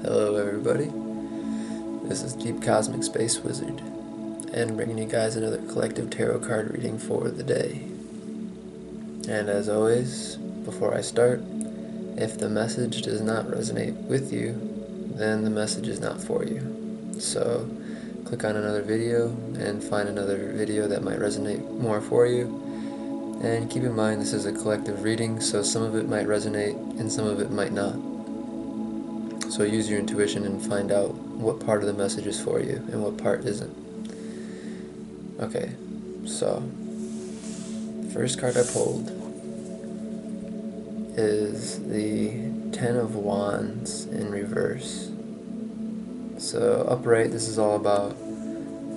Hello everybody, this is DeepCosmicSpaceWizard, and I'm bringing you guys another collective tarot card reading for the day. And as always, before I start, if the message does not resonate with you, then the message is not for you. So click on another video and find another video that might resonate more for you. And keep in mind, this is a collective reading, so some of it might resonate and some of it might not. So use your intuition and find out what part of the message is for you and what part isn't. Okay, so first card I pulled is the Ten of Wands in reverse. So upright, this is all about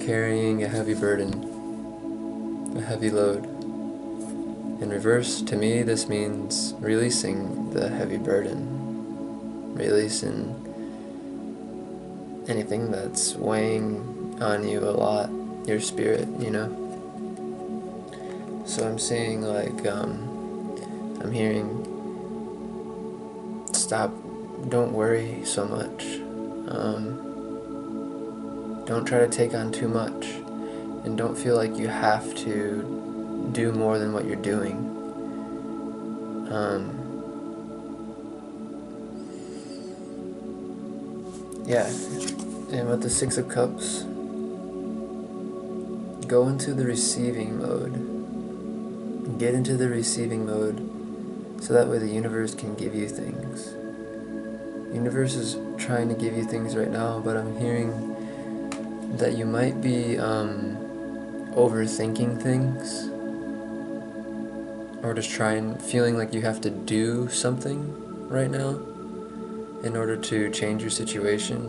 carrying a heavy burden, a heavy load. In reverse, to me, this means releasing the heavy burden, releasing anything that's weighing on you a lot, your spirit, you know? So I'm seeing like, I'm hearing, stop, don't worry so much, don't try to take on too much, and don't feel like you have to do more than what you're doing. Yeah, and with the Six of Cups, go into the receiving mode. Get into the receiving mode so that way the universe can give you things. The universe is trying to give you things right now, but I'm hearing that you might be overthinking things, or just feeling like you have to do something right now in order to change your situation.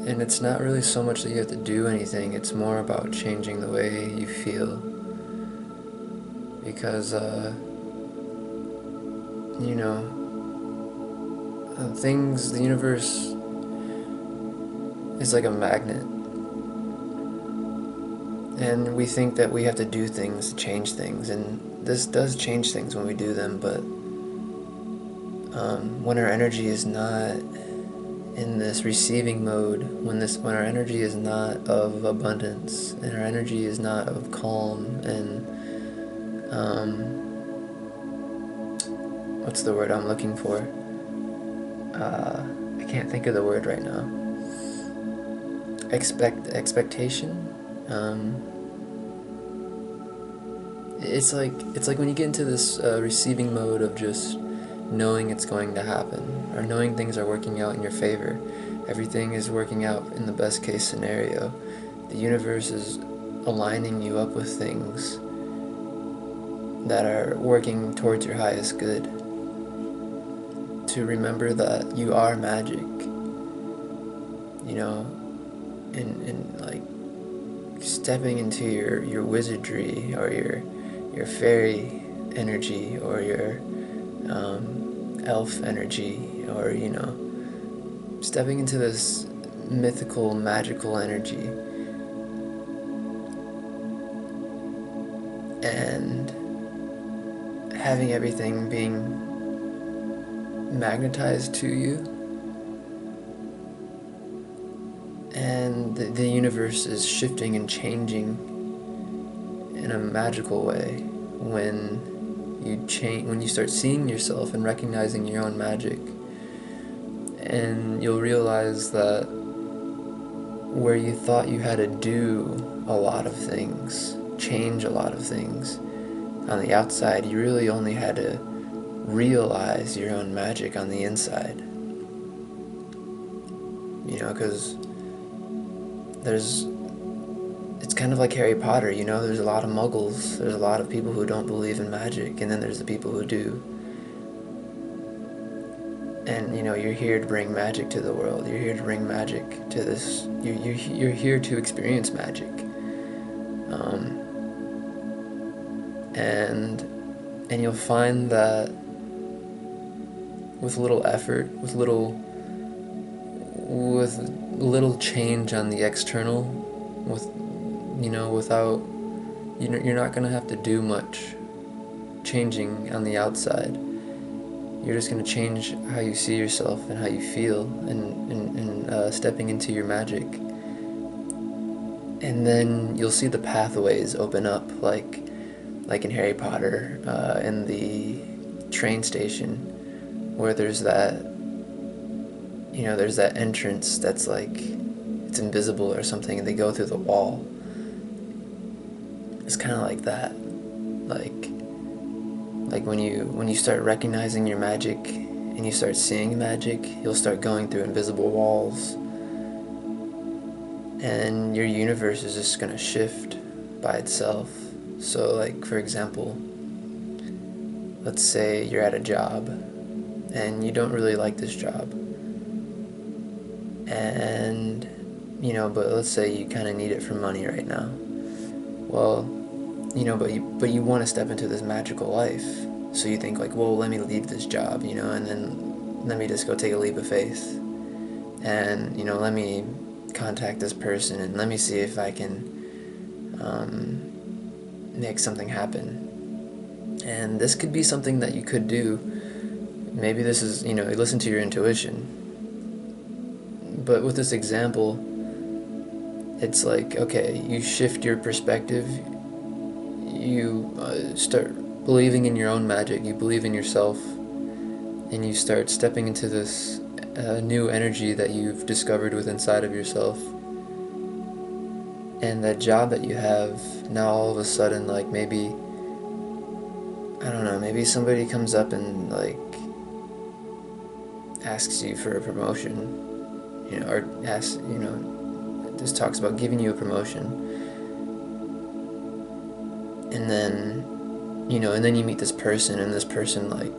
And it's not really so much that you have to do anything, it's more about changing the way you feel. Because, you know, the universe is like a magnet. And we think that we have to do things to change things, and this does change things when we do them, but when our energy is not in this receiving mode, when our energy is not of abundance, and our energy is not of calm, and what's the word I'm looking for? I can't think of the word right now. Expectation? It's like when you get into this receiving mode of just knowing it's going to happen, or knowing things are working out in your favor. Everything is working out in the best case scenario. The universe is aligning you up with things that are working towards your highest good. To remember that you are magic, you know, and like stepping into your wizardry, or your fairy energy, or your elf energy, or, you know, stepping into this mythical, magical energy, and having everything being magnetized to you, and the universe is shifting and changing in a magical way when you start seeing yourself and recognizing your own magic. And you'll realize that where you thought you had to do a lot of things, change a lot of things on the outside, you really only had to realize your own magic on the inside. You know, because it's kind of like Harry Potter, you know, there's a lot of muggles, there's a lot of people who don't believe in magic, and then there's the people who do. And, you know, you're here to bring magic to the world, you're here to bring magic to this, you're here to experience magic. And you'll find that with little effort, with little change on the external, without, you're not going to have to do much changing on the outside. You're just going to change how you see yourself and how you feel, and stepping into your magic. And then you'll see the pathways open up, like in Harry Potter, in the train station, where there's that entrance that's like, it's invisible or something, and they go through the wall. It's kind of like that. Like when you start recognizing your magic and you start seeing magic, you'll start going through invisible walls, and your universe is just gonna shift by itself. So, like, for example, let's say you're at a job and you don't really like this job, and but let's say you kind of need it for money right now. Well, but you want to step into this magical life, so you think like, well, let me leave this job, and then let me just go take a leap of faith, and let me contact this person, and let me see if I can make something happen. And this could be something that you could do. Maybe this is, listen to your intuition. But with this example, it's like, okay, you shift your perspective, you start believing in your own magic, you believe in yourself, and you start stepping into this new energy that you've discovered within inside of yourself. And that job that you have, now all of a sudden, like, maybe, I don't know, maybe somebody comes up and like asks you for a promotion, or asks, this talks about giving you a promotion, and then you meet this person, and this person, like,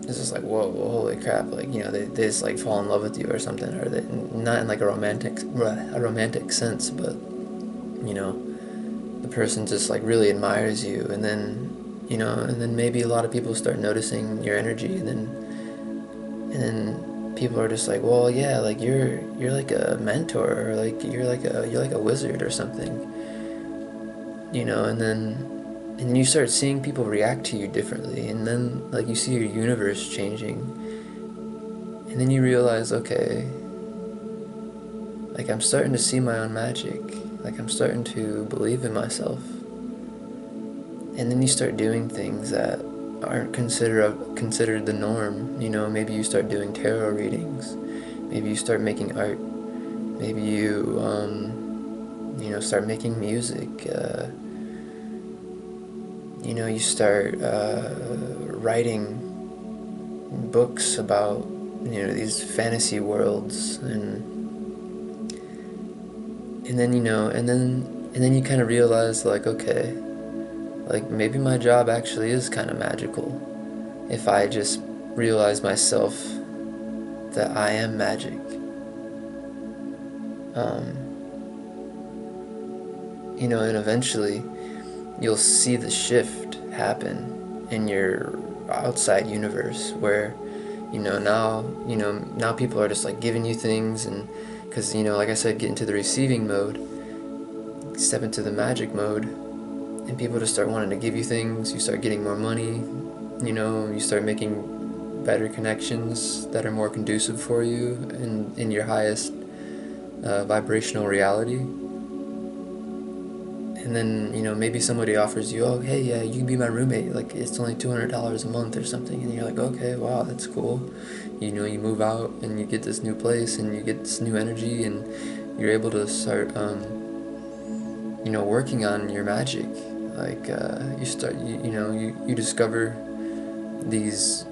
this is like, whoa, holy crap, like, they just like fall in love with you or something, or they, not in like a romantic sense, but the person just like really admires you, and then maybe a lot of people start noticing your energy, and then people are just like, well, yeah, like you're like a mentor, or like you're like a wizard or something, and then you start seeing people react to you differently, and then like you see your universe changing, and then you realize, okay, like I'm starting to see my own magic, like I'm starting to believe in myself, and then you start doing things that aren't considered the norm. Maybe you start doing tarot readings, maybe you start making art, maybe you start making music, you start writing books about these fantasy worlds, and then you kind of realize, like, okay, like maybe my job actually is kind of magical if I just realize myself that I am magic. And eventually you'll see the shift happen in your outside universe, where now people are just like giving you things, and because like I said, get into the receiving mode, step into the magic mode, and people just start wanting to give you things. You start getting more money, you start making better connections that are more conducive for you in your highest vibrational reality. And then maybe somebody offers you, oh, hey, yeah, you can be my roommate, like it's only $200 a month or something, and you're like, okay, wow, that's cool. You move out and you get this new place and you get this new energy, and you're able to start working on your magic. Like you discover these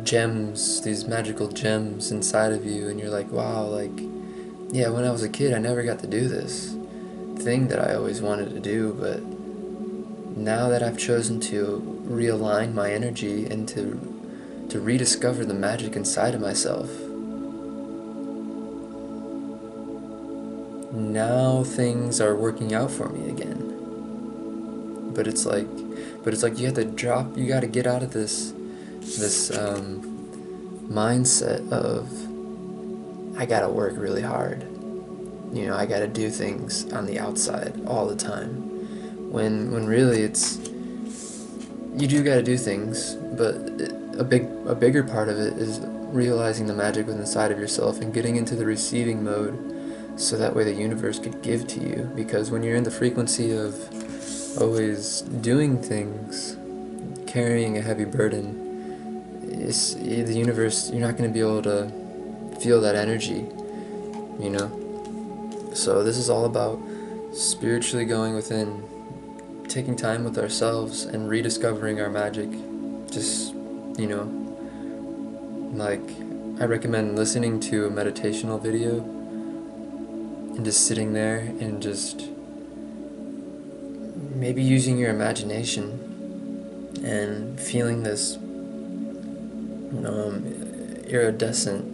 gems, these magical gems inside of you, and you're like, wow, like, yeah, when I was a kid I never got to do this thing that I always wanted to do, but now that I've chosen to realign my energy and to rediscover the magic inside of myself, now things are working out for me again. But it's like you have to drop, you got to get out of this mindset of I gotta work really hard, I gotta do things on the outside all the time, when really it's you do got to do things, but a bigger part of it is realizing the magic within inside of yourself and getting into the receiving mode, so that way the universe could give to you. Because when you're in the frequency of always doing things, carrying a heavy burden, the universe, you're not going to be able to feel that energy, you know? So this is all about spiritually going within, taking time with ourselves and rediscovering our magic. Just, you know, like, I recommend listening to a meditational video and just sitting there and just maybe using your imagination and feeling this iridescent,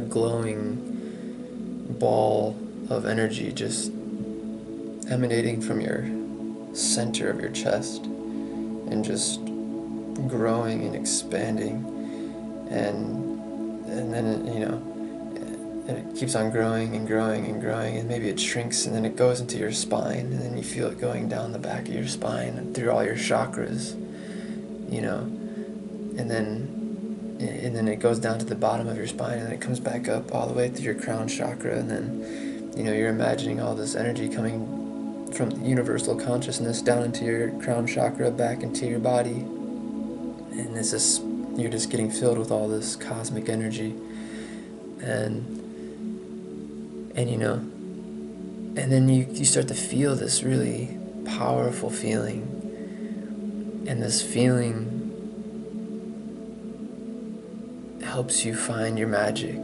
glowing ball of energy just emanating from your center of your chest and just growing and expanding, and then it keeps on growing and growing and growing, and maybe it shrinks, and then it goes into your spine, and then you feel it going down the back of your spine and through all your chakras, and then it goes down to the bottom of your spine, and it comes back up all the way through your crown chakra, and then you're imagining all this energy coming from the universal consciousness down into your crown chakra, back into your body, and you're just getting filled with all this cosmic energy, and then you start to feel this really powerful feeling, and this feeling helps you find your magic,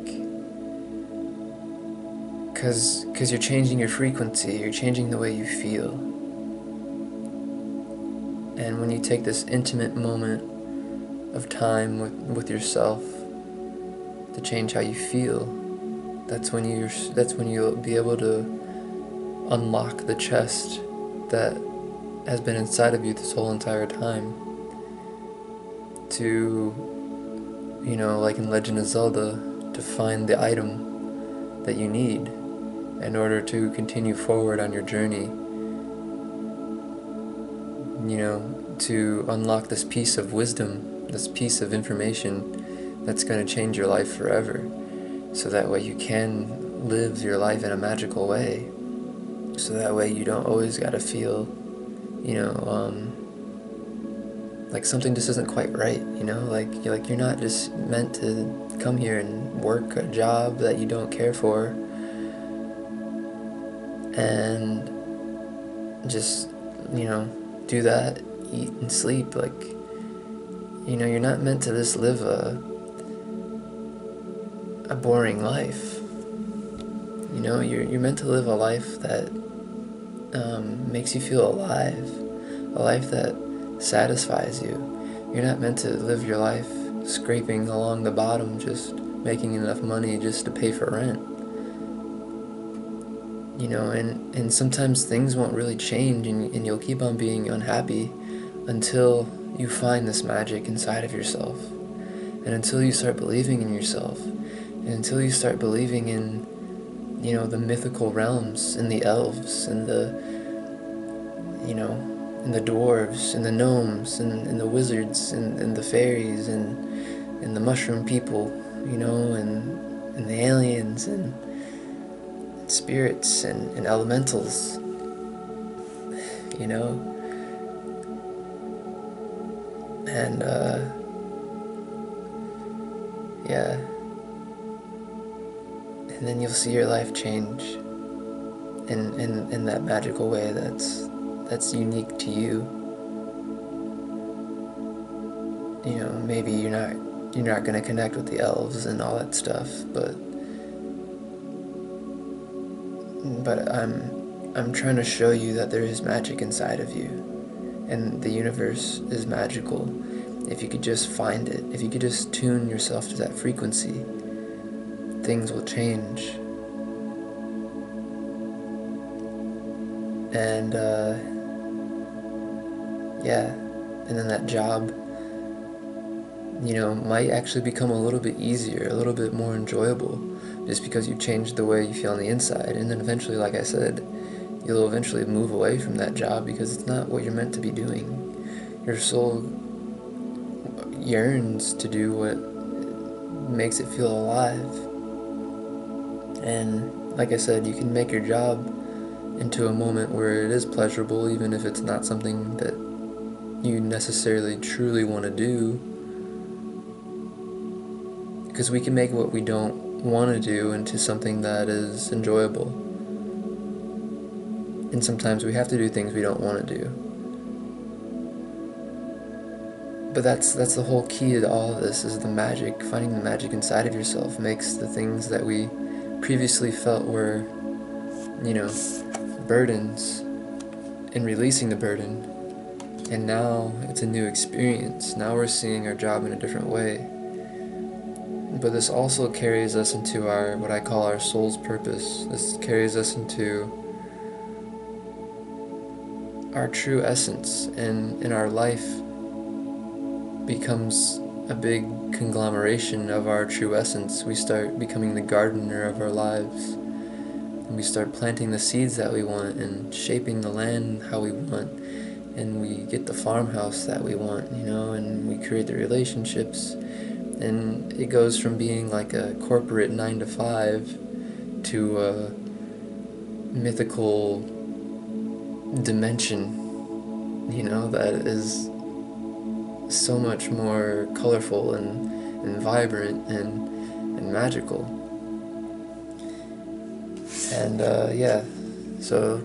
because you're changing your frequency, you're changing the way you feel. And when you take this intimate moment of time with yourself to change how you feel, that's when you'll be able to unlock the chest that has been inside of you this whole entire time, to, like in Legend of Zelda, to find the item that you need in order to continue forward on your journey, to unlock this piece of wisdom, this piece of information that's going to change your life forever, so that way you can live your life in a magical way, so that way you don't always got to feel, like something just isn't quite right, like you're not just meant to come here and work a job that you don't care for and just, do that, eat and sleep. Like, you're not meant to just live a boring life. You're meant to live a life that makes you feel alive, a life that satisfies you. You're not meant to live your life scraping along the bottom, just making enough money just to pay for rent. And sometimes things won't really change, and you'll keep on being unhappy until you find this magic inside of yourself, and until you start believing in yourself, and until you start believing in, the mythical realms, and the elves, and the dwarves, and the gnomes, and the wizards, and the fairies, and the mushroom people, and the aliens, and spirits, and elementals, and yeah, and then you'll see your life change in that magical way that's unique to you. Maybe you're not going to connect with the elves and all that stuff, but I'm trying to show you that there is magic inside of you, and the universe is magical. If you could just find it, if you could just tune yourself to that frequency, things will change. And and then that job, might actually become a little bit easier, a little bit more enjoyable, just because you've changed the way you feel on the inside. And then eventually, like I said, you'll eventually move away from that job because it's not what you're meant to be doing. Your soul yearns to do what makes it feel alive. And like I said, you can make your job into a moment where it is pleasurable, even if it's not something that you necessarily truly want to do, because we can make what we don't want to do into something that is enjoyable. And sometimes we have to do things we don't want to do. But that's the whole key to all of this, is the magic. Finding the magic inside of yourself makes the things that we previously felt were, burdens, and releasing the burden. And now it's a new experience. Now we're seeing our job in a different way. But this also carries us into our, what I call our soul's purpose. This carries us into our true essence, and in our life becomes a big conglomeration of our true essence. We start becoming the gardener of our lives, and we start planting the seeds that we want and shaping the land how we want, and we get the farmhouse that we want, and we create the relationships. And it goes from being like a corporate 9-to-5 to a mythical dimension, that is so much more colorful and vibrant and magical. And so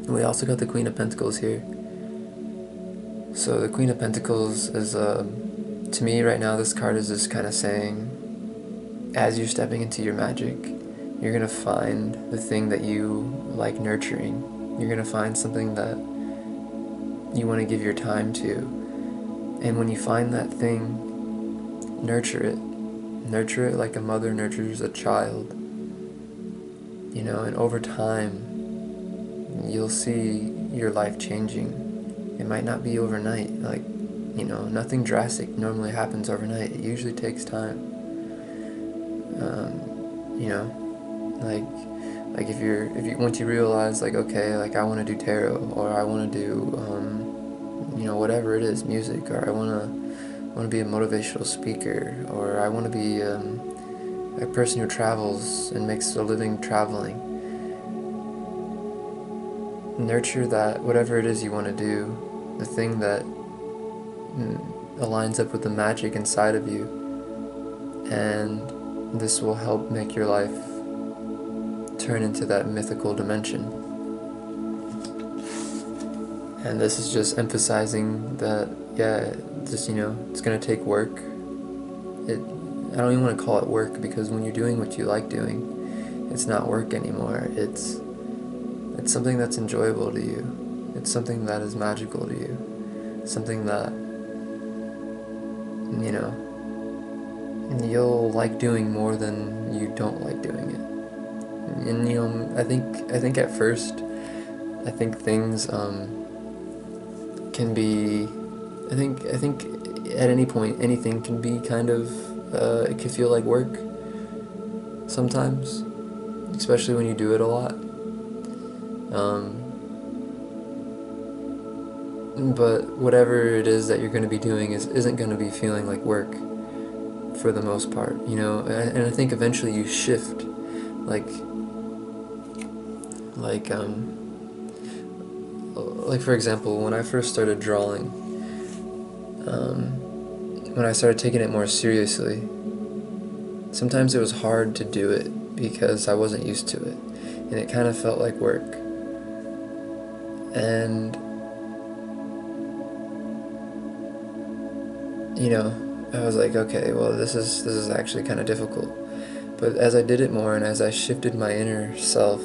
we also got the Queen of Pentacles here. So the Queen of Pentacles is, to me right now, this card is just kind of saying, as you're stepping into your magic, you're going to find the thing that you like nurturing. You're going to find something that you want to give your time to. And when you find that thing, nurture it. Nurture it like a mother nurtures a child. And over time, you'll see your life changing. It might not be overnight. Nothing drastic normally happens overnight. It usually takes time. If you once you realize, okay, I want to do tarot, or I want to do, whatever it is, music, or I want to be a motivational speaker, or I want to be a person who travels and makes a living traveling. Nurture that, whatever it is you want to do, the thing that aligns up with the magic inside of you, and this will help make your life turn into that mythical dimension. And this is just emphasizing that, it's going to take work. I don't even want to call it work, because when you're doing what you like doing, it's not work anymore. It's something that's enjoyable to you. It's something that is magical to you. Something that, you'll like doing more than you don't like doing it. And I think at first, things can be, I think at any point anything can be kind of it can feel like work sometimes, especially when you do it a lot. But whatever it is that you're going to be doing isn't going to be feeling like work for the most part, and I think eventually you shift, for example, when I first started drawing, when I started taking it more seriously, sometimes it was hard to do it because I wasn't used to it, and it kind of felt like work. And I was like, okay, well, this is actually kind of difficult. But as I did it more, and as I shifted my inner self,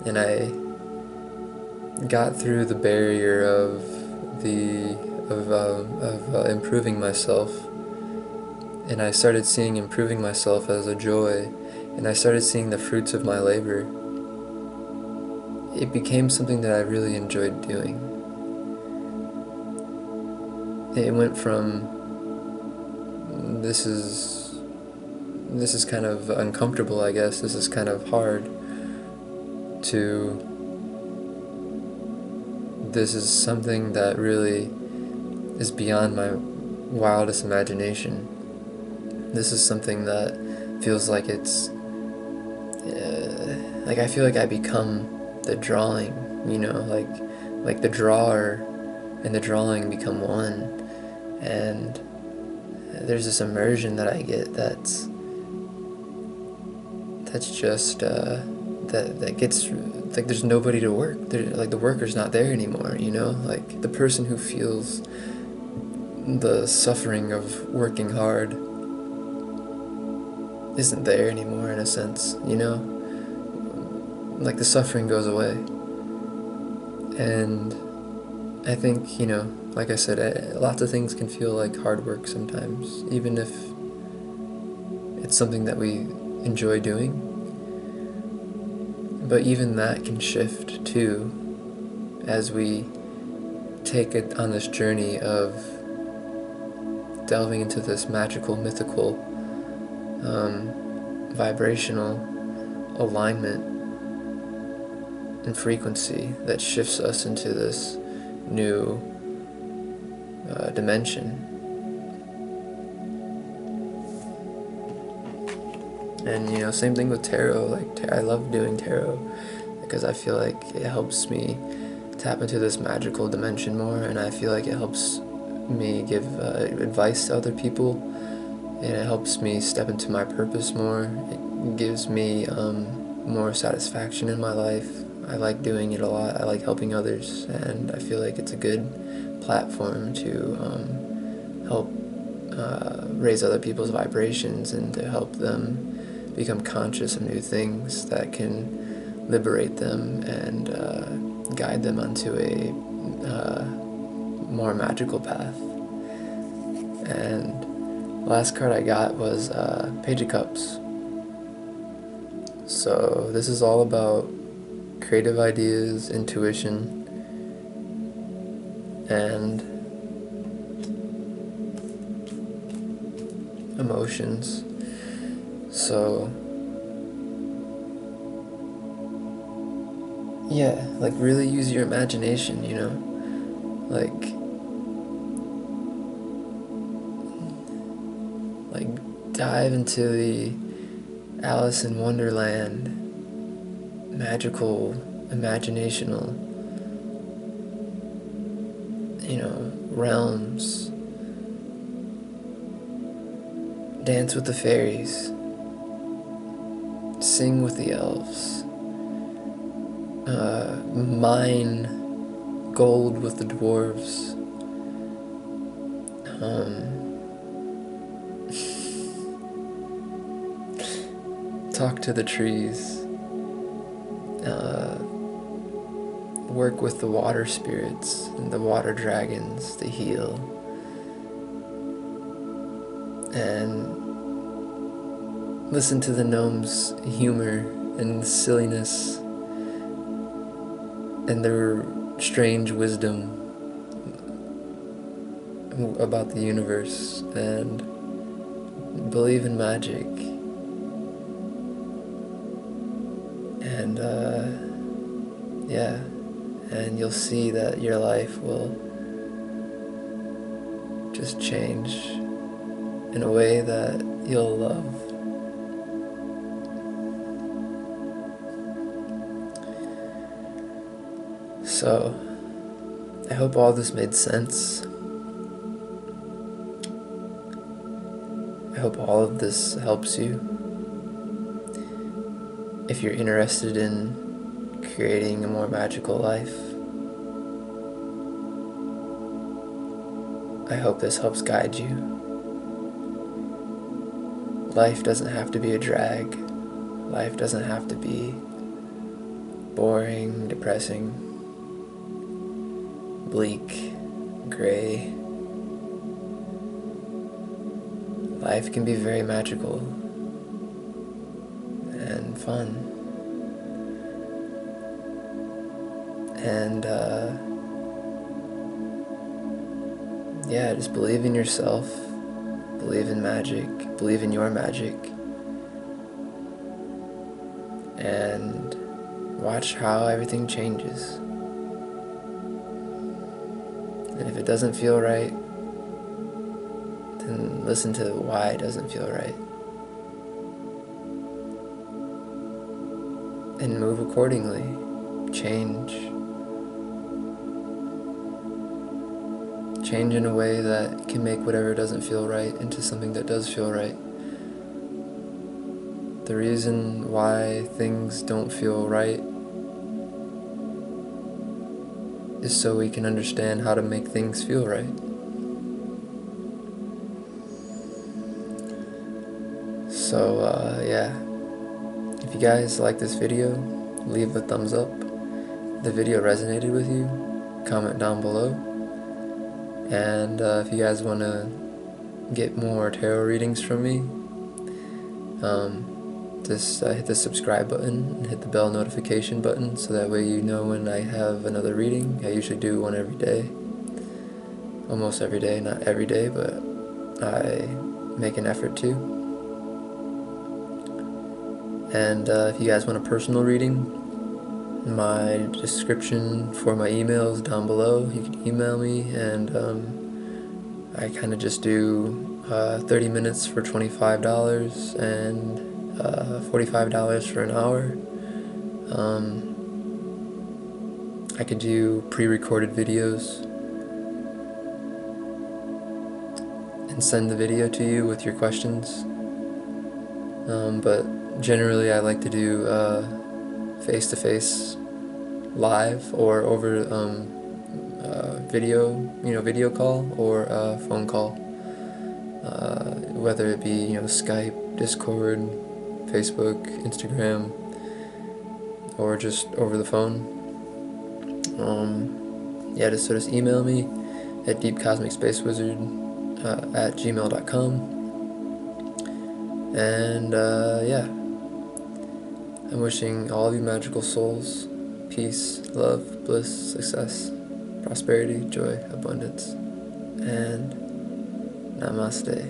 and I got through the barrier of improving myself, and I started seeing improving myself as a joy, and I started seeing the fruits of my labor, it became something that I really enjoyed doing. It went from, this is kind of uncomfortable, I guess, this is kind of hard, to this is something that really is beyond my wildest imagination. This is something that feels like it's like I feel like I become the drawing, like the drawer and the drawing become one, and there's this immersion that I get that's just that gets like there's nobody to work. Like the worker's not there anymore, like the person who feels the suffering of working hard isn't there anymore, in a sense, like the suffering goes away. And I think, like I said, lots of things can feel like hard work sometimes, even if it's something that we enjoy doing. But even that can shift too as we take it on this journey of delving into this magical, mythical, vibrational alignment and frequency that shifts us into this new dimension. And same thing with tarot. Like I love doing tarot because I feel like it helps me tap into this magical dimension more, and I feel like it helps me give advice to other people, and it helps me step into my purpose more. It gives me more satisfaction in my life. I like doing it a lot. I like helping others, and I feel like it's a good platform to help raise other people's vibrations and to help them become conscious of new things that can liberate them and guide them onto a more magical path. And the last card I got was Page of Cups. So this is all about creative ideas, intuition, and emotions. So yeah, like really use your imagination, like dive into the Alice in Wonderland magical, imaginational, realms. Dance with the fairies. Sing with the elves. Mine gold with the dwarves. Talk to the trees. Work with the water spirits and the water dragons to heal. And listen to the gnomes' humor and silliness and their strange wisdom about the universe, and believe in magic. And yeah, and you'll see that your life will just change in a way that you'll love. So, I hope all this made sense. I hope all of this helps you. If you're interested in creating a more magical life, I hope this helps guide you. Life doesn't have to be a drag. Life doesn't have to be boring, depressing, bleak, gray. Life can be very magical and fun. And yeah, just believe in yourself, believe in magic, believe in your magic, and watch how everything changes. And if it doesn't feel right, Listen to why it doesn't feel right. And move accordingly. Change. Change in a way that can make whatever doesn't feel right into something that does feel right. The reason why things don't feel right is so we can understand how to make things feel right. So, yeah. If you guys like this video, leave a thumbs up. If the video resonated with you, comment down below. And if you guys want to get more tarot readings from me, just hit the subscribe button and hit the bell notification button so that way you know when I have another reading. I usually do one every day. Almost every day, not every day, but I make an effort to. And if you guys want a personal reading, my description for my email is down below. You can email me, and I kind of just do 30 minutes for $25 and $45 for an hour. I could do pre-recorded videos and send the video to you with your questions. But generally I like to do face-to-face live or over video call or phone call, whether it be Skype, Discord, Facebook, Instagram, or just over the phone. Yeah, just email me at DeepCosmicSpaceWizard at gmail.com. And yeah, I'm wishing all of you magical souls peace, love, bliss, success, prosperity, joy, abundance, and namaste.